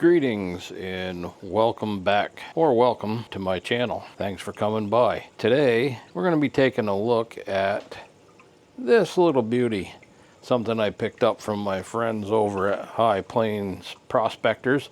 Greetings and welcome back, or welcome to my channel. Thanks for coming by. Today we're going to be taking a look at this little beauty, something I picked up from my friends over at High Plains Prospectors.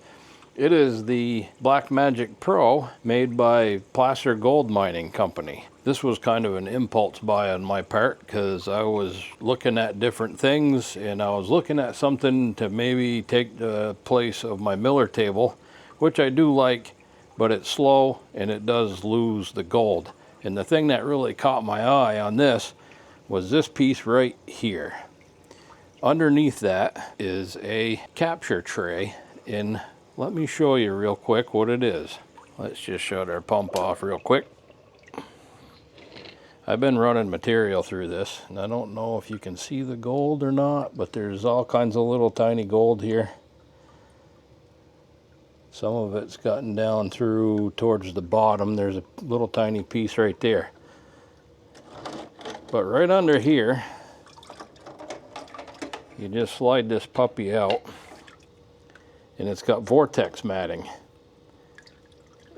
It is the Black Magic Pro made by Placer Gold Mining Company. This was kind of an impulse buy on my part because I was looking at different things and I was looking at something to maybe take the place of my Miller table, which I do like, but it's slow and it does lose the gold. And the thing that really caught my eye on this was this piece right here. Underneath that is a capture tray, and let me show you real quick what it is. Let's just shut our pump off real quick. I've been running material through this, and I don't know if you can see the gold or not, but there's all kinds of little tiny gold here. Some of it's gotten down through towards the bottom. There's a little tiny piece right there. But right under here, you just slide this puppy out, and it's got vortex matting.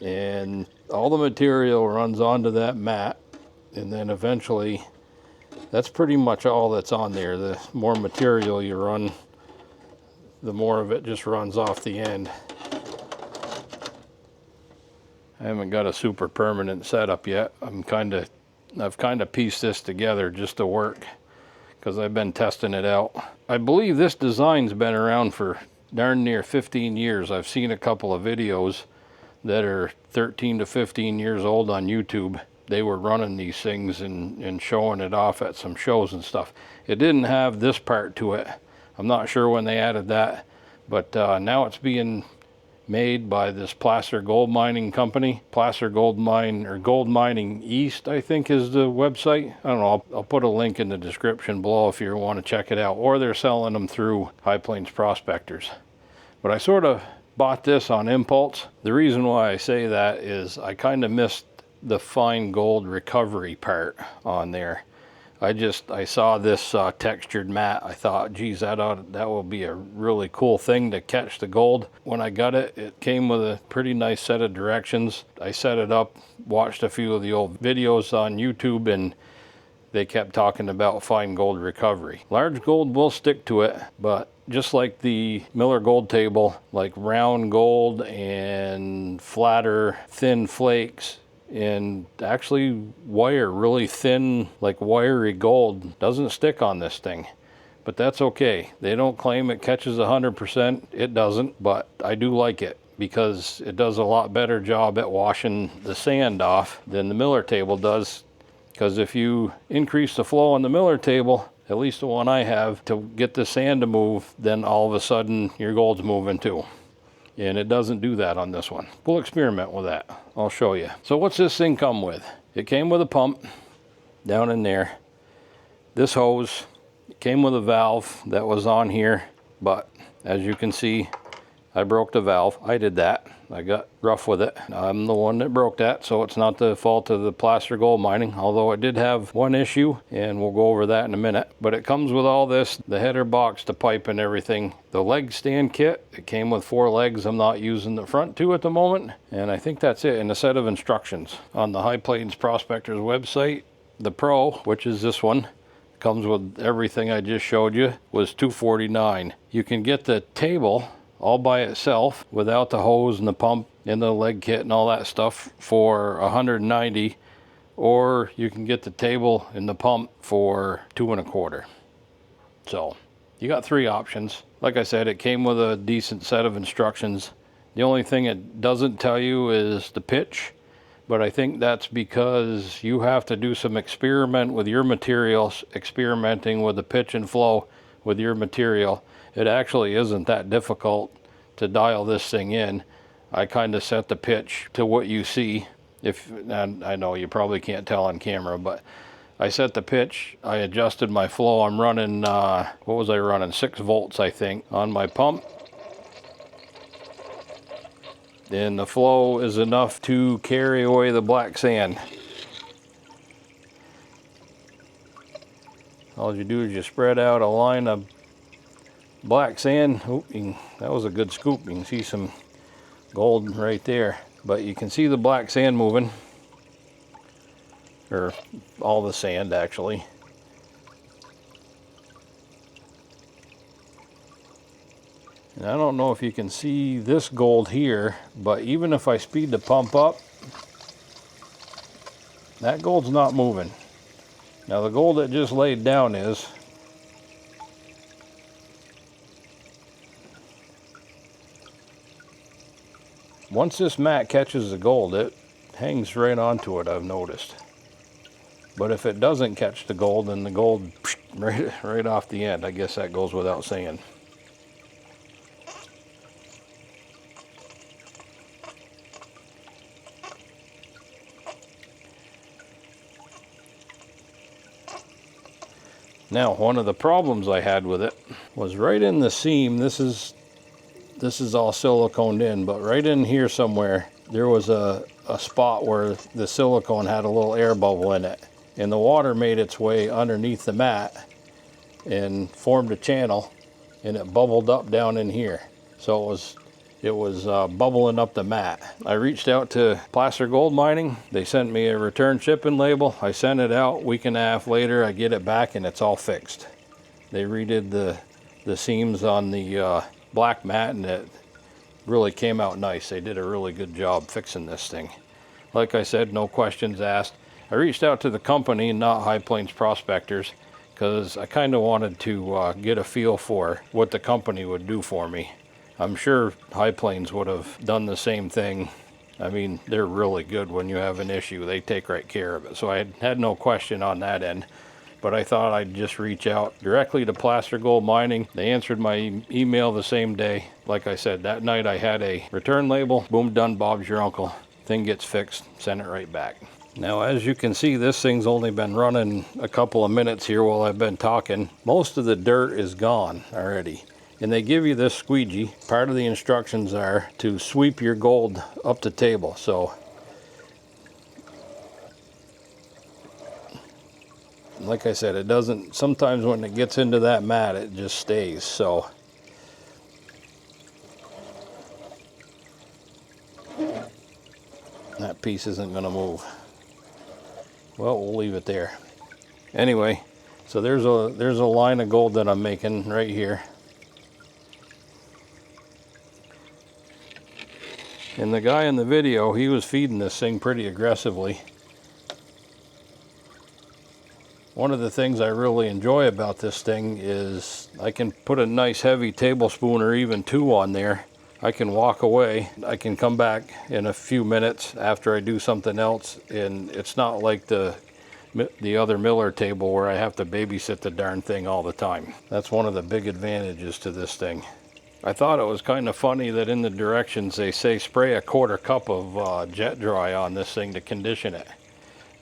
And all the material runs onto that mat. And then eventually, that's pretty much all that's on there. The more material you run, the more of it just runs off the end. I haven't got a super permanent setup yet. I've kind of pieced this together just to work because I've been testing it out. I believe this design's been around for darn near 15 years. I've seen a couple of videos that are 13 to 15 years old on YouTube. They were running these things and showing it off at some shows and stuff. It didn't have this part to it. I'm not sure when they added that, but now it's being made by this Placer Gold Mining Company. Placer Gold Mine, or Gold Mining East, I think is the website. I don't know, I'll put a link in the description below if you want to check it out, or they're selling them through High Plains Prospectors. But I sort of bought this on impulse. The reason why I say that is I kind of missed the fine gold recovery part on there. I saw this textured mat. I thought, geez, that will be a really cool thing to catch the gold. When I got it, it came with a pretty nice set of directions. I set it up, watched a few of the old videos on YouTube, and they kept talking about fine gold recovery. Large gold will stick to it, but just like the Miller gold table, like round gold and flatter, thin flakes, and actually really thin, like wiry gold doesn't stick on this thing. But that's okay. They don't claim it catches 100%. It doesn't, but I do like it because it does a lot better job at washing the sand off than the Miller table does. Because if you increase the flow on the Miller table, at least the one I have, to get the sand to move, then all of a sudden your gold's moving too. And it doesn't do that on this one. We'll experiment with that. I'll show you. So what's this thing come with? It came with a pump down in there. This hose, it came with a valve that was on here, but as you can see, I broke the valve. I did that. I got rough with it. I'm the one that broke that, so it's not the fault of the Placer Gold Mining, although it did have one issue, and we'll go over that in a minute. But it comes with all this, the header box, the pipe and everything. The leg stand kit, it came with 4 legs. I'm not using the front 2 at the moment, and I think that's it, and a set of instructions. On the High Plains Prospectors website, the Pro, which is this one, comes with everything I just showed you, was $249. You can get the table all by itself without the hose and the pump and the leg kit and all that stuff for $190, or you can get the table and the pump for $225. So you got 3 options. Like I said, it came with a decent set of instructions. The only thing it doesn't tell you is the pitch, but I think that's because you have to do some experiment with your materials, experimenting with the pitch and flow with your material. It actually isn't that difficult to dial this thing in. I kind of set the pitch to what you see. And I know you probably can't tell on camera, but I set the pitch. I adjusted my flow. I'm running, what was I running? 6 volts, I think, on my pump. And the flow is enough to carry away the black sand. All you do is you spread out a line of black sand. Oh, that was a good scoop. You can see some gold right there, but you can see the black sand moving, or all the sand actually. And I don't know if you can see this gold here, but even if I speed the pump up, that gold's not moving. Now the gold that just laid down is. Once this mat catches the gold, it hangs right onto it, I've noticed. But if it doesn't catch the gold, then the gold right off the end. I guess that goes without saying. Now, one of the problems I had with it was right in the seam. This is all siliconed in, but right in here somewhere, there was a spot where the silicone had a little air bubble in it. And the water made its way underneath the mat and formed a channel, and it bubbled up down in here. So it was bubbling up the mat. I reached out to Placer Gold Mining. They sent me a return shipping label. I sent it out. A week and a half later, I get it back and it's all fixed. They redid the seams on the black mat, and it really came out nice. They did a really good job fixing this thing. Like I said, no questions asked. I reached out to the company, not High Plains Prospectors, because I kind of wanted to get a feel for what the company would do for me. I'm sure High Plains would have done the same thing. I mean, they're really good when you have an issue. They take right care of it. So I had no question on that end. But I thought I'd just reach out directly to Placer Gold Mining. They answered my email the same day. Like I said, that night I had a return label. Boom, done, Bob's your uncle. Thing gets fixed, send it right back. Now, as you can see, this thing's only been running a couple of minutes here while I've been talking. Most of the dirt is gone already. And they give you this squeegee. Part of the instructions are to sweep your gold up the table. So, like I said, it doesn't, sometimes when it gets into that mat, it just stays. So, that piece isn't going to move. Well, we'll leave it there. Anyway, so there's a line of gold that I'm making right here. And the guy in the video, he was feeding this thing pretty aggressively. One of the things I really enjoy about this thing is I can put a nice heavy tablespoon or even two on there. I can walk away. I can come back in a few minutes after I do something else, and it's not like the other Miller table where I have to babysit the darn thing all the time. That's one of the big advantages to this thing. I thought it was kind of funny that in the directions they say spray a 1/4 cup of jet dry on this thing to condition it.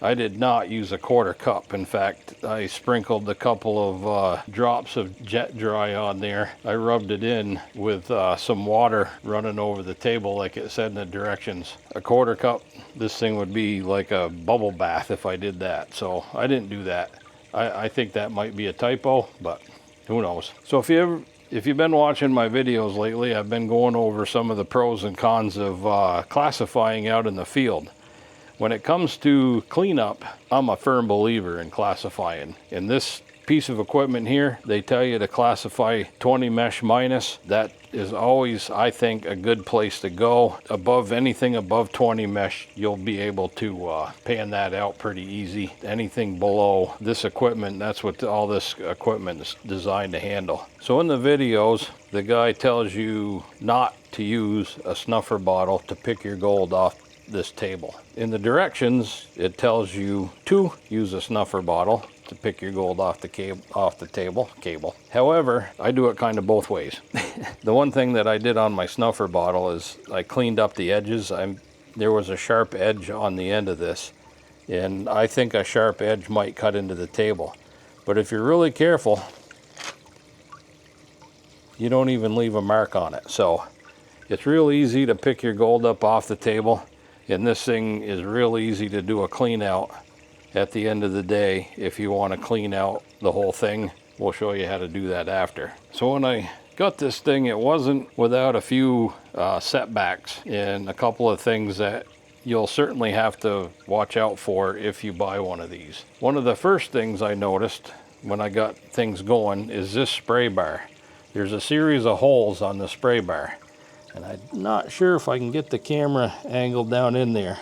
I did not use a 1/4 cup. In fact, I sprinkled a couple of drops of jet dry on there. I rubbed it in with some water running over the table like it said in the directions. A 1/4 cup, this thing would be like a bubble bath if I did that. So I didn't do that. I think that might be a typo, but who knows. So if you've been watching my videos lately, I've been going over some of the pros and cons of classifying out in the field. When it comes to cleanup, I'm a firm believer in classifying. In this piece of equipment here, they tell you to classify 20 mesh minus. That is always, I think, a good place to go. Anything above 20 mesh, you'll be able to pan that out pretty easy. Anything below this equipment, that's what all this equipment is designed to handle. So in the videos, the guy tells you not to use a snuffer bottle to pick your gold off this table. In the directions, it tells you to use a snuffer bottle to pick your gold off the table. However, I do it kind of both ways. The one thing that I did on my snuffer bottle is I cleaned up the edges. There was a sharp edge on the end of this, and I think a sharp edge might cut into the table. But if you're really careful, you don't even leave a mark on it. So it's real easy to pick your gold up off the table. And this thing is real easy to do a clean out at the end of the day. If you want to clean out the whole thing, we'll show you how to do that after. So when I got this thing, it wasn't without a few setbacks and a couple of things that you'll certainly have to watch out for if you buy one of these. One of the first things I noticed when I got things going is this spray bar. There's a series of holes on the spray bar, and I'm not sure if I can get the camera angled down in there.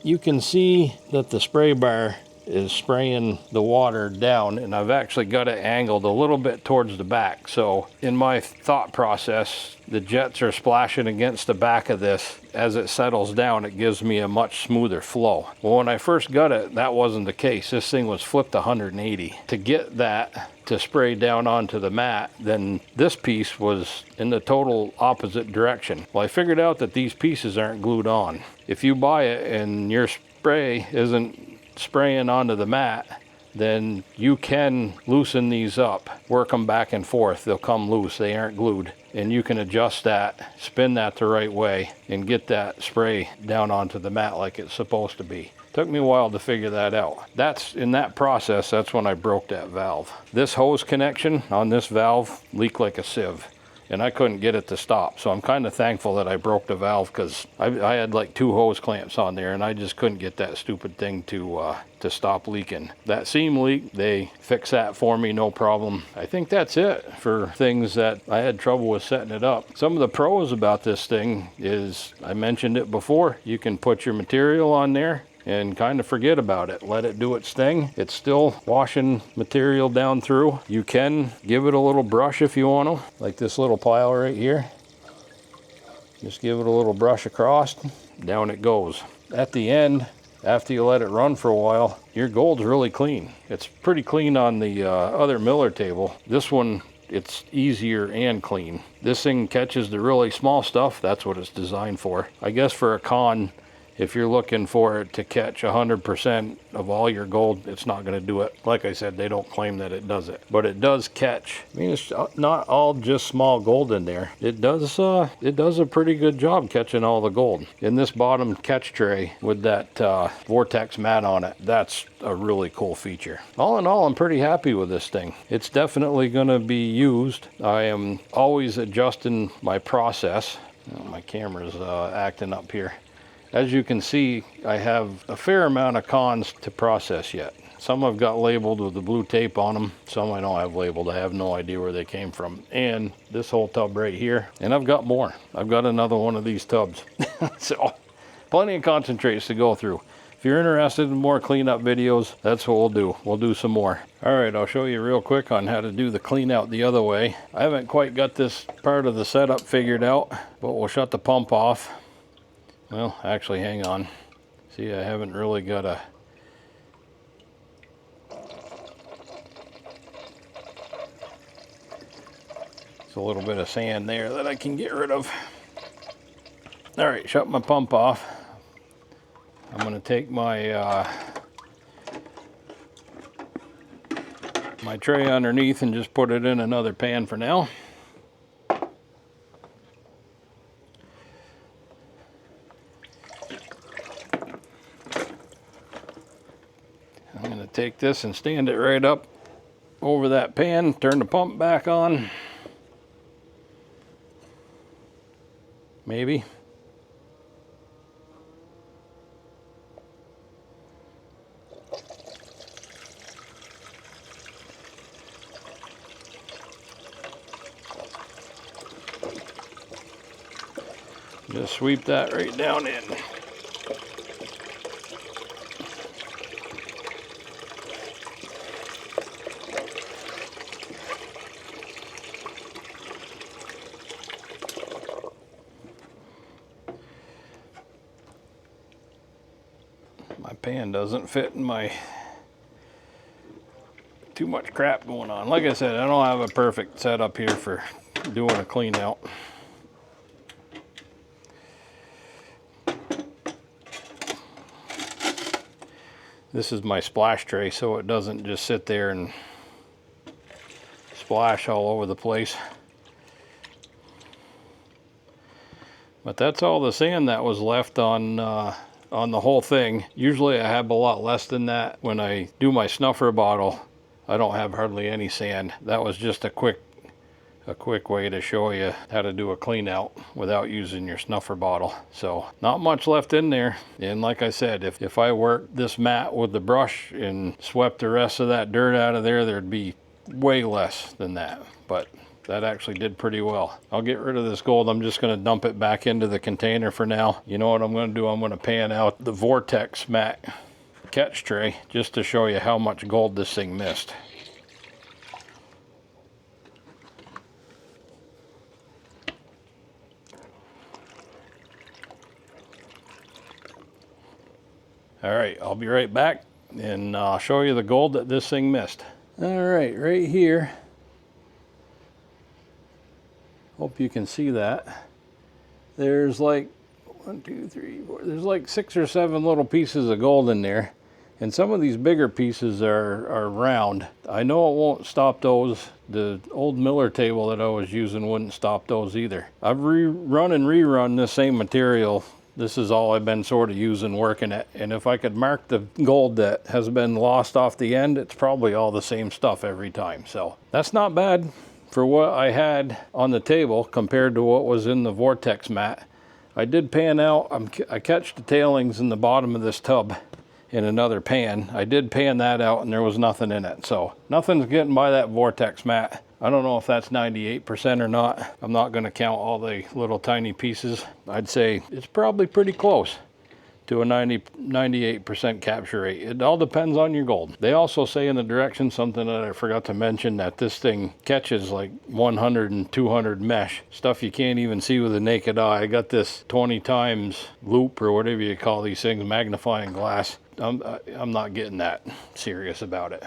You can see that the spray bar is spraying the water down, and I've actually got it angled a little bit towards the back. So in my thought process, the jets are splashing against the back of this. As it settles down, it gives me a much smoother flow. Well, when I first got it, that wasn't the case. This thing was flipped 180. To get that to spray down onto the mat, then this piece was in the total opposite direction. Well, I figured out that these pieces aren't glued on. If you buy it and your spray isn't spraying onto the mat, then you can loosen these up, work them back and forth. They'll come loose, they aren't glued. And you can adjust that, spin that the right way, and get that spray down onto the mat like it's supposed to be. Took me a while to figure that out. In that process, that's when I broke that valve. This hose connection on this valve leaked like a sieve, and I couldn't get it to stop. So I'm kind of thankful that I broke the valve, because I had like 2 hose clamps on there, and I just couldn't get that stupid thing to stop leaking. That seam leak, they fixed that for me, no problem. I think that's it for things that I had trouble with setting it up. Some of the pros about this thing is, I mentioned it before, you can put your material on there and kind of forget about it. Let it do its thing. It's still washing material down through. You can give it a little brush if you want to, like this little pile right here. Just give it a little brush across, down it goes. At the end, after you let it run for a while, your gold's really clean. It's pretty clean on the other Miller table. This one, it's easier and clean. This thing catches the really small stuff. That's what it's designed for. I guess for a con, if you're looking for it to catch 100% of all your gold, it's not going to do it. Like I said, they don't claim that it does it, but it does catch. I mean, it's not all just small gold in there. It does a pretty good job catching all the gold. In this bottom catch tray with that vortex mat on it, that's a really cool feature. All in all, I'm pretty happy with this thing. It's definitely going to be used. I am always adjusting my process. Oh, my camera's acting up here. As you can see, I have a fair amount of cons to process yet. Some I've got labeled with the blue tape on them. Some I don't have labeled. I have no idea where they came from. And this whole tub right here. And I've got more. I've got another one of these tubs. So, plenty of concentrates to go through. If you're interested in more cleanup videos, that's what we'll do. We'll do some more. All right, I'll show you real quick on how to do the clean out the other way. I haven't quite got this part of the setup figured out, but we'll shut the pump off. Well, actually, hang on. See, I haven't really got a... It's a little bit of sand there that I can get rid of. All right, shut my pump off. I'm going to take my my tray underneath and just put it in another pan for now. I'm going to take this and stand it right up over that pan, turn the pump back on. Maybe. Just sweep that right down in. My pan doesn't fit in my... Too much crap going on. Like I said, I don't have a perfect setup here for doing a clean out. This is my splash tray, so it doesn't just sit there and splash all over the place. But that's all the sand that was left on the whole thing. Usually I have a lot less than that. When I do my snuffer bottle, I don't have hardly any sand. That was just a quick a quick way to show you how to do a clean out without using your snuffer bottle. So not much left in there. And like I said, if I worked this mat with the brush and swept the rest of that dirt out of there, there'd be way less than that. But that actually did pretty well. I'll get rid of this gold. I'm just going to dump it back into the container for now. You know what I'm going to do? I'm going to pan out the Vortex mat catch tray just to show you how much gold this thing missed. All right, I'll be right back and I'll show you the gold that this thing missed. All right here. Hope you can see that. There's like 1, 2, 3, 4. There's like 6 or 7 little pieces of gold in there. And some of these bigger pieces are round. I know it won't stop those. The old Miller table that I was using wouldn't stop those either. I've rerun this same material. This is all I've been sort of using working it. And if I could mark the gold that has been lost off the end, it's probably all the same stuff every time. So that's not bad for what I had on the table compared to what was in the Vortex mat. I did pan out. I catch the tailings in the bottom of this tub in another pan. I did pan that out and there was nothing in it. So nothing's getting by that Vortex mat. I don't know if that's 98% or not. I'm not going to count all the little tiny pieces. I'd say it's probably pretty close to a 98% capture rate. It all depends on your gold. They also say in the directions, something that I forgot to mention, that this thing catches like 100 and 200 mesh, stuff you can't even see with the naked eye. I got this 20 times loop or whatever you call these things, magnifying glass. I'm not getting that serious about it.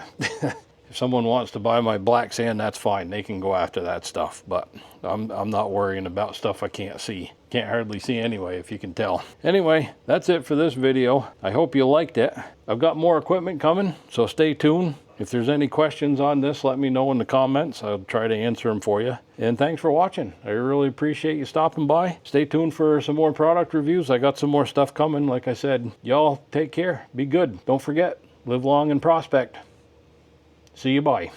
If someone wants to buy my black sand, that's fine. They can go after that stuff, but I'm not worrying about stuff I can't see. Can't hardly see anyway, if you can tell. Anyway, that's it for this video. I hope you liked it. I've got more equipment coming, so stay tuned. If there's any questions on this, let me know in the comments. I'll try to answer them for you. And thanks for watching. I really appreciate you stopping by. Stay tuned for some more product reviews. I got some more stuff coming. Like I said, y'all take care. Be good. Don't forget, live long and prospect. See you, bye.